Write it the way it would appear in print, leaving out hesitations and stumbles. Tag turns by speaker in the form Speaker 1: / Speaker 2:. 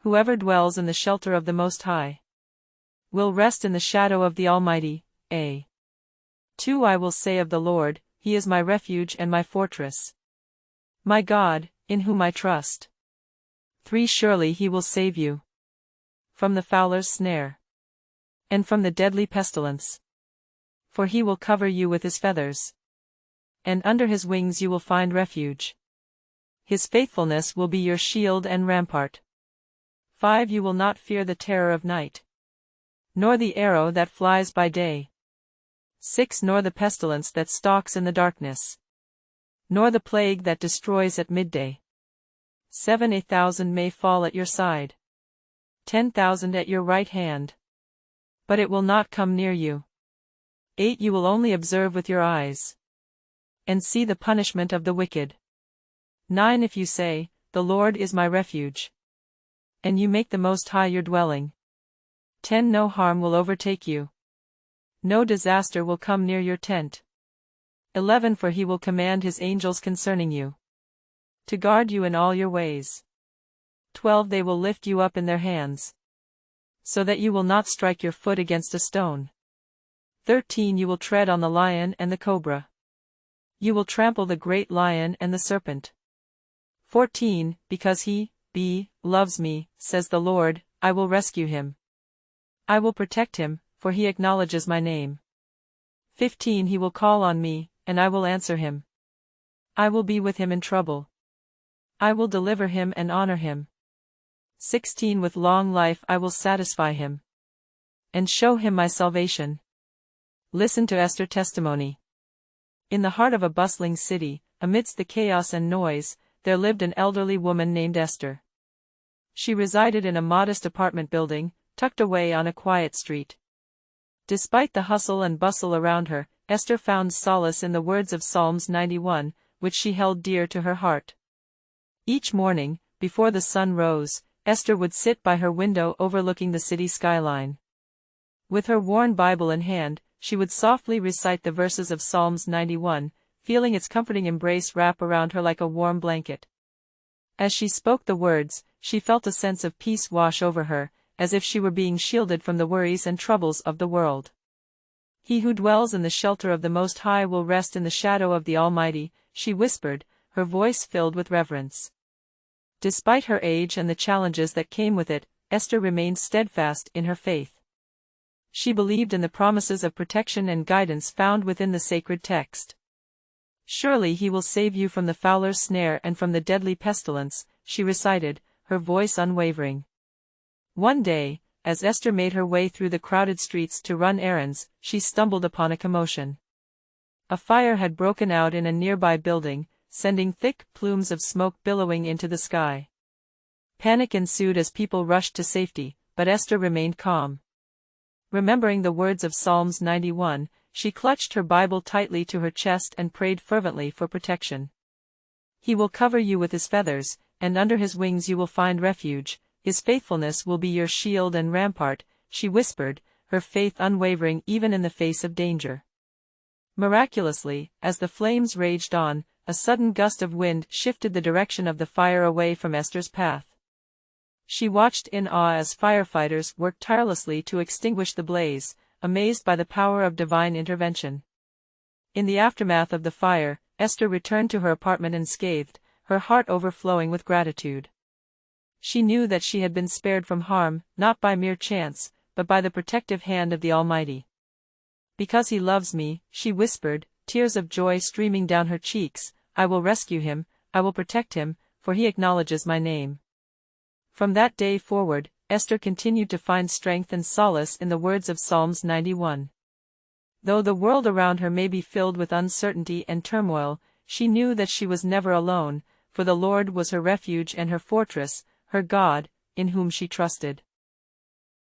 Speaker 1: Whoever dwells in the shelter of the Most High will rest in the shadow of the Almighty. 2 I will say of the Lord, He is my refuge and my fortress, my God, in whom I trust. 3 Surely He will save you from the fowler's snare, and from the deadly pestilence. For He will cover you with His feathers, and under His wings you will find refuge. His faithfulness will be your shield and rampart. 5 You will not fear the terror of night, nor the arrow that flies by day. 6 Nor the pestilence that stalks in the darkness, nor the plague that destroys at midday. 7 1,000 may fall at your side, 10,000 at your right hand, but it will not come near you. 8 You will only observe with your eyes, and see the punishment of the wicked. 9 If you say, The Lord is my refuge, and you make the Most High your dwelling. 10 No harm will overtake you, no disaster will come near your tent. 11 For He will command His angels concerning you, to guard you in all your ways. 12 They will lift you up in their hands, so that you will not strike your foot against a stone. 13 You will tread on the lion and the cobra. You will trample the great lion and the serpent. 14 Because He loves me, says the Lord, I will rescue Him. I will protect Him, for He acknowledges my name. 15 He will call on me, and I will answer Him. I will be with him in trouble. I will deliver him and honor him. 16 With long life I will satisfy him, and show him my salvation. Listen to Esther's testimony. In the heart of a bustling city, amidst the chaos and noise, there lived an elderly woman named Esther. She resided in a modest apartment building, tucked away on a quiet street. Despite the hustle and bustle around her, Esther found solace in the words of Psalms 91, which she held dear to her heart. Each morning, before the sun rose, Esther would sit by her window overlooking the city skyline. With her worn Bible in hand, she would softly recite the verses of Psalms 91, feeling its comforting embrace wrap around her like a warm blanket. As she spoke the words, she felt a sense of peace wash over her, as if she were being shielded from the worries and troubles of the world. He who dwells in the shelter of the Most High will rest in the shadow of the Almighty, she whispered, her voice filled with reverence. Despite her age and the challenges that came with it, Esther remained steadfast in her faith. She believed in the promises of protection and guidance found within the sacred text. Surely He will save you from the fowler's snare and from the deadly pestilence, she recited, her voice unwavering. One day, as Esther made her way through the crowded streets to run errands, she stumbled upon a commotion. A fire had broken out in a nearby building, sending thick plumes of smoke billowing into the sky. Panic ensued as people rushed to safety, but Esther remained calm. Remembering the words of Psalms 91, she clutched her Bible tightly to her chest and prayed fervently for protection. He will cover you with His feathers, and under His wings you will find refuge. His faithfulness will be your shield and rampart, she whispered, her faith unwavering even in the face of danger. Miraculously, as the flames raged on, a sudden gust of wind shifted the direction of the fire away from Esther's path. She watched in awe as firefighters worked tirelessly to extinguish the blaze, amazed by the power of divine intervention. In the aftermath of the fire, Esther returned to her apartment unscathed, her heart overflowing with gratitude. She knew that she had been spared from harm, not by mere chance, but by the protective hand of the Almighty. Because He loves me, she whispered, tears of joy streaming down her cheeks, I will rescue him, I will protect him, for he acknowledges my name. From that day forward, Esther continued to find strength and solace in the words of Psalms 91. Though the world around her may be filled with uncertainty and turmoil, she knew that she was never alone, for the Lord was her refuge and her fortress, her God, in whom she trusted.